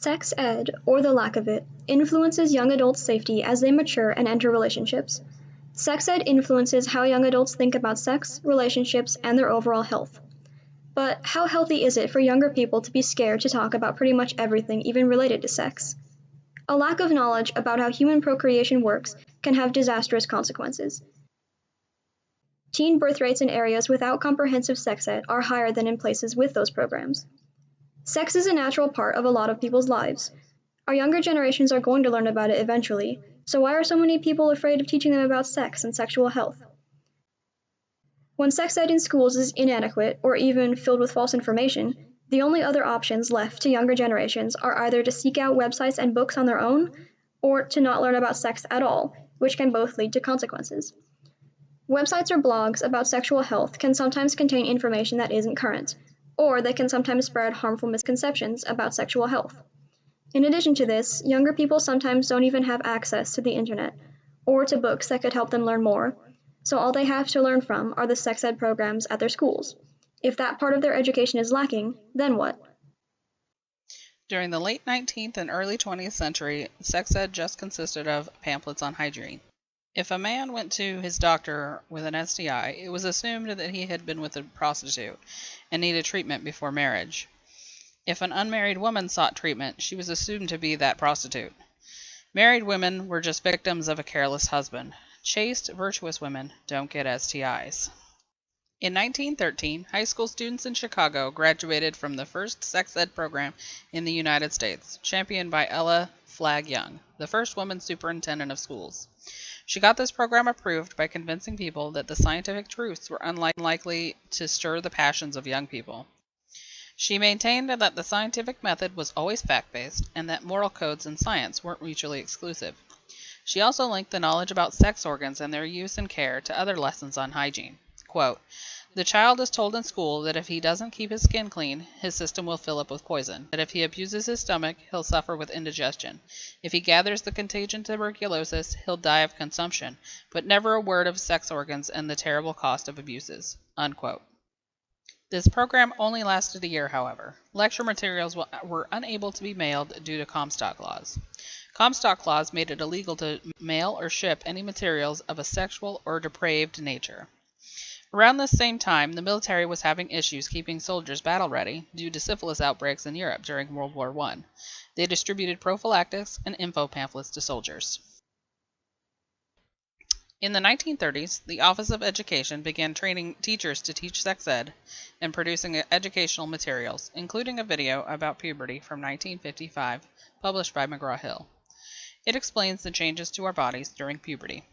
Sex ed, or the lack of it, influences young adults' safety as they mature and enter relationships. Sex ed influences how young adults think about sex, relationships, and their overall health. But how healthy is it for younger people to be scared to talk about pretty much everything even related to sex? A lack of knowledge about how human procreation works can have disastrous consequences. Teen birth rates in areas without comprehensive sex ed are higher than in places with those programs. Sex is a natural part of a lot of people's lives. Our younger generations are going to learn about it eventually, so why are so many people afraid of teaching them about sex and sexual health? When sex ed in schools is inadequate or even filled with false information, the only other options left to younger generations are either to seek out websites and books on their own or to not learn about sex at all, which can both lead to consequences. Websites or blogs about sexual health can sometimes contain information that isn't current, or they can sometimes spread harmful misconceptions about sexual health. In addition to this, younger people sometimes don't even have access to the internet or to books that could help them learn more, so all they have to learn from are the sex ed programs at their schools. If that part of their education is lacking, then what? During the late 19th and early 20th century, sex ed just consisted of pamphlets on hygiene. If a man went to his doctor with an STI, it was assumed that he had been with a prostitute and needed treatment before marriage. If an unmarried woman sought treatment, she was assumed to be that prostitute. Married women were just victims of a careless husband. Chaste, virtuous women don't get STIs. In 1913, high school students in Chicago graduated from the first sex ed program in the United States, championed by Ella Flagg Young, the first woman superintendent of schools. She got this program approved by convincing people that the scientific truths were unlikely to stir the passions of young people. She maintained that the scientific method was always fact-based and that moral codes and science weren't mutually exclusive. She also linked the knowledge about sex organs and their use and care to other lessons on hygiene. Quote, "The child is told in school that if he doesn't keep his skin clean, his system will fill up with poison. That if he abuses his stomach, he'll suffer with indigestion. If he gathers the contagion tuberculosis, he'll die of consumption. But never a word of sex organs and the terrible cost of abuses." Unquote. This program only lasted a year, however. Lecture materials were unable to be mailed due to Comstock laws. Comstock laws made it illegal to mail or ship any materials of a sexual or depraved nature. Around this same time, the military was having issues keeping soldiers battle-ready due to syphilis outbreaks in Europe during World War I. They distributed prophylactics and info pamphlets to soldiers. In the 1930s, the Office of Education began training teachers to teach sex ed and producing educational materials, including a video about puberty from 1955, published by McGraw-Hill. It explains the changes to our bodies during puberty.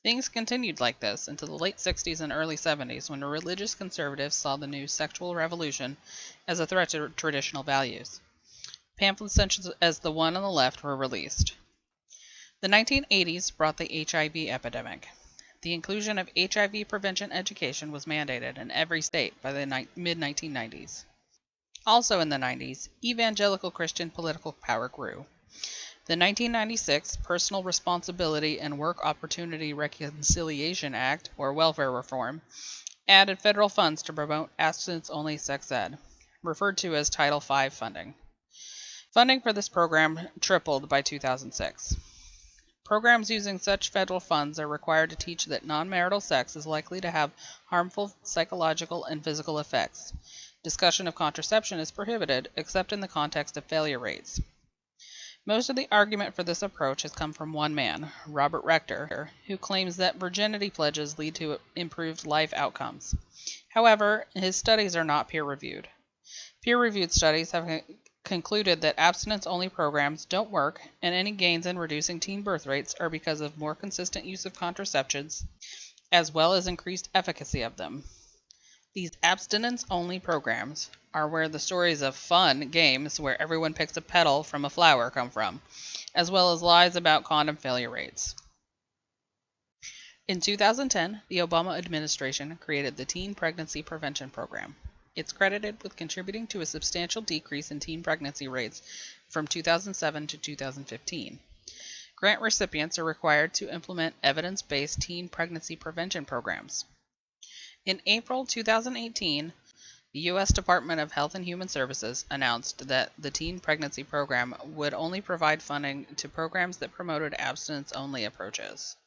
Things continued like this until the late 60s and early 70s when religious conservatives saw the new sexual revolution as a threat to traditional values. Pamphlets such as the one on the left were released. The 1980s brought the HIV epidemic. The inclusion of HIV prevention education was mandated in every state by the mid-1990s. Also in the 90s, evangelical Christian political power grew. The 1996 Personal Responsibility and Work Opportunity Reconciliation Act, or Welfare Reform, added federal funds to promote abstinence-only sex ed, referred to as Title V funding. Funding for this program tripled by 2006. Programs using such federal funds are required to teach that non-marital sex is likely to have harmful psychological and physical effects. Discussion of contraception is prohibited, except in the context of failure rates. Most of the argument for this approach has come from one man, Robert Rector, who claims that virginity pledges lead to improved life outcomes. However, his studies are not peer-reviewed. Peer-reviewed studies have concluded that abstinence-only programs don't work, and any gains in reducing teen birth rates are because of more consistent use of contraceptives, as well as increased efficacy of them. These abstinence-only programs are where the stories of fun games where everyone picks a petal from a flower come from, as well as lies about condom failure rates. In 2010, the Obama administration created the Teen Pregnancy Prevention Program. It's credited with contributing to a substantial decrease in teen pregnancy rates from 2007 to 2015. Grant recipients are required to implement evidence-based teen pregnancy prevention programs. In April 2018, The U.S. Department of Health and Human Services announced that the teen pregnancy program would only provide funding to programs that promoted abstinence-only approaches.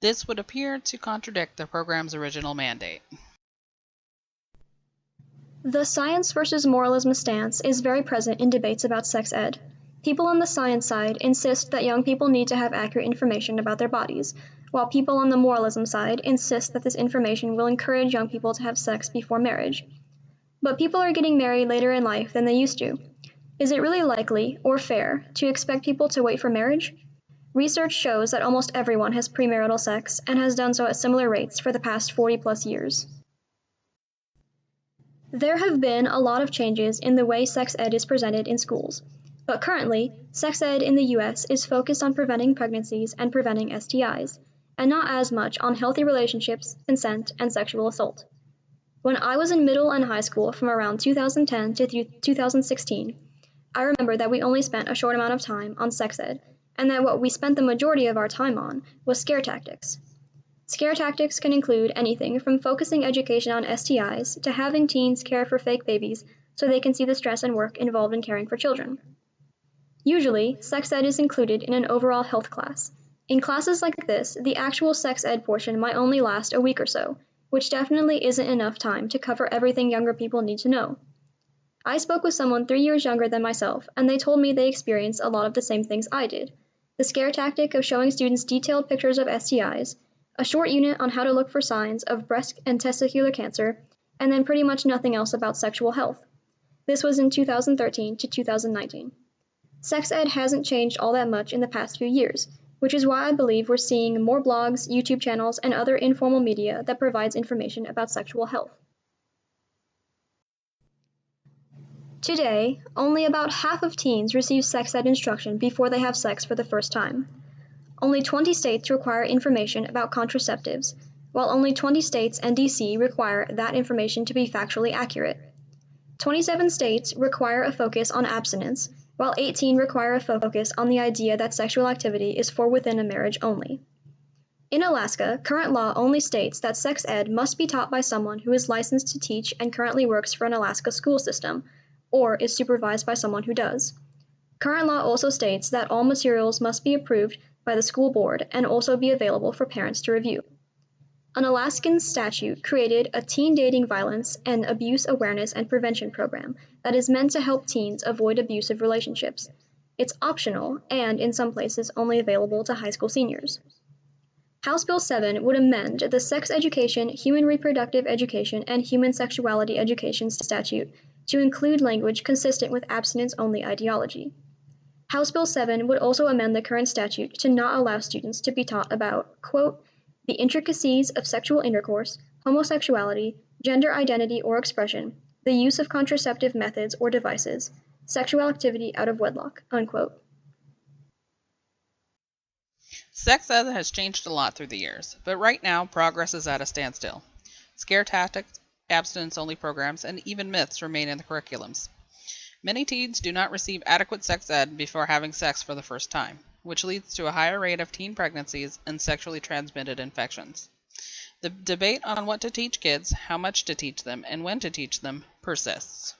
This would appear to contradict the program's original mandate. The science versus moralism stance is very present in debates about sex ed. People on the science side insist that young people need to have accurate information about their bodies, while people on the moralism side insist that this information will encourage young people to have sex before marriage. But people are getting married later in life than they used to. Is it really likely or fair to expect people to wait for marriage? Research shows that almost everyone has premarital sex and has done so at similar rates for the past 40+ years. There have been a lot of changes in the way sex ed is presented in schools, but currently, sex ed in the US is focused on preventing pregnancies and preventing STIs, and not as much on healthy relationships, consent, and sexual assault. When I was in middle and high school from around 2010 to 2016, I remember that we only spent a short amount of time on sex ed, and that what we spent the majority of our time on was scare tactics. Scare tactics can include anything from focusing education on STIs to having teens care for fake babies so they can see the stress and work involved in caring for children. Usually, sex ed is included in an overall health class. In classes like this, the actual sex ed portion might only last a week or so, which definitely isn't enough time to cover everything younger people need to know. I spoke with someone 3 years younger than myself, and they told me they experienced a lot of the same things I did. The scare tactic of showing students detailed pictures of STIs, a short unit on how to look for signs of breast and testicular cancer, and then pretty much nothing else about sexual health. This was in 2013 to 2019. Sex ed hasn't changed all that much in the past few years, which is why I believe we're seeing more blogs, YouTube channels, and other informal media that provides information about sexual health. Today, only about half of teens receive sex ed instruction before they have sex for the first time. Only 20 states require information about contraceptives, while only 20 states and DC require that information to be factually accurate. 27 states require a focus on abstinence, while 18 require a focus on the idea that sexual activity is for within a marriage only. In Alaska, current law only states that sex ed must be taught by someone who is licensed to teach and currently works for an Alaska school system, or is supervised by someone who does. Current law also states that all materials must be approved by the school board and also be available for parents to review. An Alaskan statute created a teen dating violence and abuse awareness and prevention program that is meant to help teens avoid abusive relationships. It's optional and, in some places, only available to high school seniors. House Bill 7 would amend the Sex Education, Human Reproductive Education, and Human Sexuality Education statute to include language consistent with abstinence-only ideology. House Bill 7 would also amend the current statute to not allow students to be taught about, quote, the intricacies of sexual intercourse, homosexuality, gender identity or expression, the use of contraceptive methods or devices, sexual activity out of wedlock, unquote. Sex ed has changed a lot through the years, but right now progress is at a standstill. Scare tactics, abstinence-only programs, and even myths remain in the curriculums. Many teens do not receive adequate sex ed before having sex for the first time, which leads to a higher rate of teen pregnancies and sexually transmitted infections. The debate on what to teach kids, how much to teach them, and when to teach them persists.